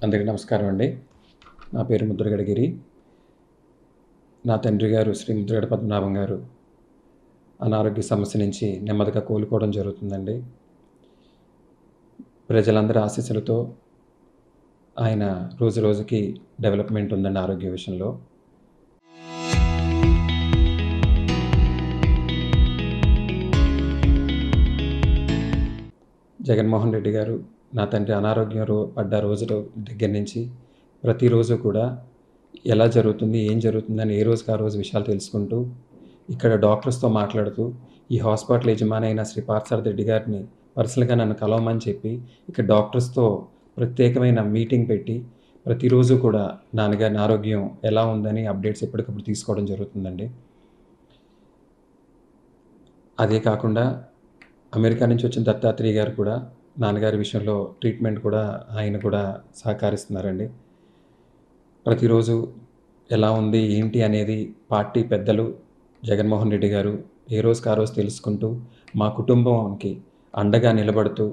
అందరికీ నమస్కారం అండి. నా పేరు ముద్రగడ గిరి. నా తండ్రి గారు శ్రీ ముద్రగడ పద్మనాభం గారు అనారోగ్య సమస్య నుంచి నెమ్మదిగా కోలుకోవడం జరుగుతుందండి. ప్రజలందరి ఆశీస్సులతో ఆయన రోజు రోజుకి డెవలప్‌మెంట్ ఉందండి ఆరోగ్య విషయంలో. జగన్మోహన్ రెడ్డి గారు నా తండ్రి అనారోగ్యం పడ్డ రోజుల దగ్గర నుంచి ప్రతిరోజు కూడా ఎలా జరుగుతుంది, ఏం జరుగుతుందని ఏ రోజుకి ఆ రోజు విషయాలు తెలుసుకుంటూ, ఇక్కడ డాక్టర్స్‌తో మాట్లాడుతూ, ఈ హాస్పిటల్ యజమాని అయిన శ్రీ పార్థసారథి రెడ్డి గారిని పర్సనల్‌గా నన్ను కలవమని చెప్పి, ఇక్కడ డాక్టర్స్‌తో ప్రత్యేకమైన మీటింగ్ పెట్టి, ప్రతిరోజు కూడా నాన్నగారి ఆరోగ్యం ఎలా ఉందని అప్డేట్స్ ఎప్పటికప్పుడు తీసుకోవడం జరుగుతుందండి. అదే కాకుండా అమెరికా నుంచి వచ్చిన దత్తాత్రేయ గారు కూడా నాన్నగారి విషయంలో ట్రీట్మెంట్ కూడా ఆయన కూడా సహకరిస్తున్నారండి. ప్రతిరోజు ఎలా ఉంది, ఏంటి అనేది పార్టీ పెద్దలు జగన్మోహన్ రెడ్డి గారు ఏ రోజుకి ఆ రోజు తెలుసుకుంటూ, మా కుటుంబానికి అండగా నిలబడుతూ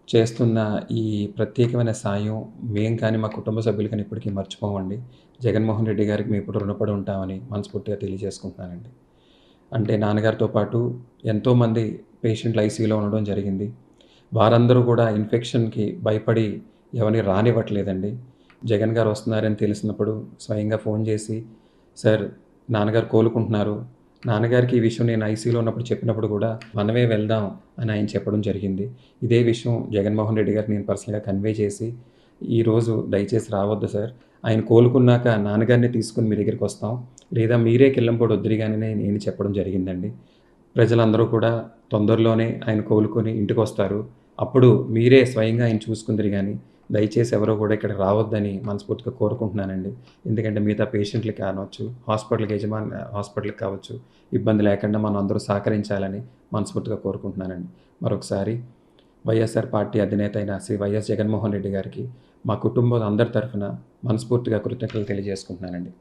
చేస్తున్న ఈ ప్రత్యేకమైన సాయం మేము కానీ, మా కుటుంబ సభ్యులు కానీ ఎప్పటికీ మర్చిపోమండి. జగన్మోహన్ రెడ్డి గారికి మేము ఎప్పుడు రుణపడి ఉంటామని మనస్ఫూర్తిగా తెలియజేసుకుంటున్నానండి. అంటే నాన్నగారితో పాటు ఎంతోమంది పేషెంట్లు ఐసీయూలో ఉండడం జరిగింది. వారందరూ కూడా ఇన్ఫెక్షన్‌కి భయపడి ఎవరిని రానివ్వట్లేదండి. జగన్ గారు వస్తున్నారని తెలిసినప్పుడు స్వయంగా ఫోన్ చేసి, "సార్ నాన్నగారు కోలుకుంటున్నారు." నాన్నగారికి ఈ విషయం నేను ఐసీయూలో ఉన్నప్పుడు చెప్పినప్పుడు కూడా, "మనమే వెళ్దాం" అని ఆయన చెప్పడం జరిగింది. ఇదే విషయం జగన్మోహన్ రెడ్డి గారికి నేను పర్సనల్‌గా కన్వే చేసి, "ఈరోజు దయచేసి రావద్దు సార్. ఆయన కోలుకున్నాక నాన్నగారిని తీసుకొని మీ దగ్గరికొస్తాం. లేదా మీరే కిల్లంపూడి వద్దురు గాని" నేను చెప్పడం జరిగిందండి. ప్రజలందరూ కూడా తొందరలోనే ఆయన కోలుకొని ఇంటికొస్తారు. అప్పుడు మీరే స్వయంగా ఆయన చూసుకుందురు గానీ, దయచేసి ఎవరు కూడా ఇక్కడికి రావద్దని మనస్ఫూర్తిగా కోరుకుంటున్నానండి. ఎందుకంటే మిగతా పేషెంట్‌లకి కానొచ్చు, హాస్పిటల్‌కి కావచ్చు, ఇబ్బంది లేకుండా మనం అందరూ సహకరించాలని మనస్ఫూర్తిగా కోరుకుంటున్నానండి. మరొకసారి వైఎస్ఆర్ పార్టీ అధినేత అయిన శ్రీ వైఎస్ జగన్మోహన్ రెడ్డి గారికి మా కుటుంబం అందరి తరఫున మనస్ఫూర్తిగా కృతజ్ఞతలు తెలియజేసుకుంటున్నానండి.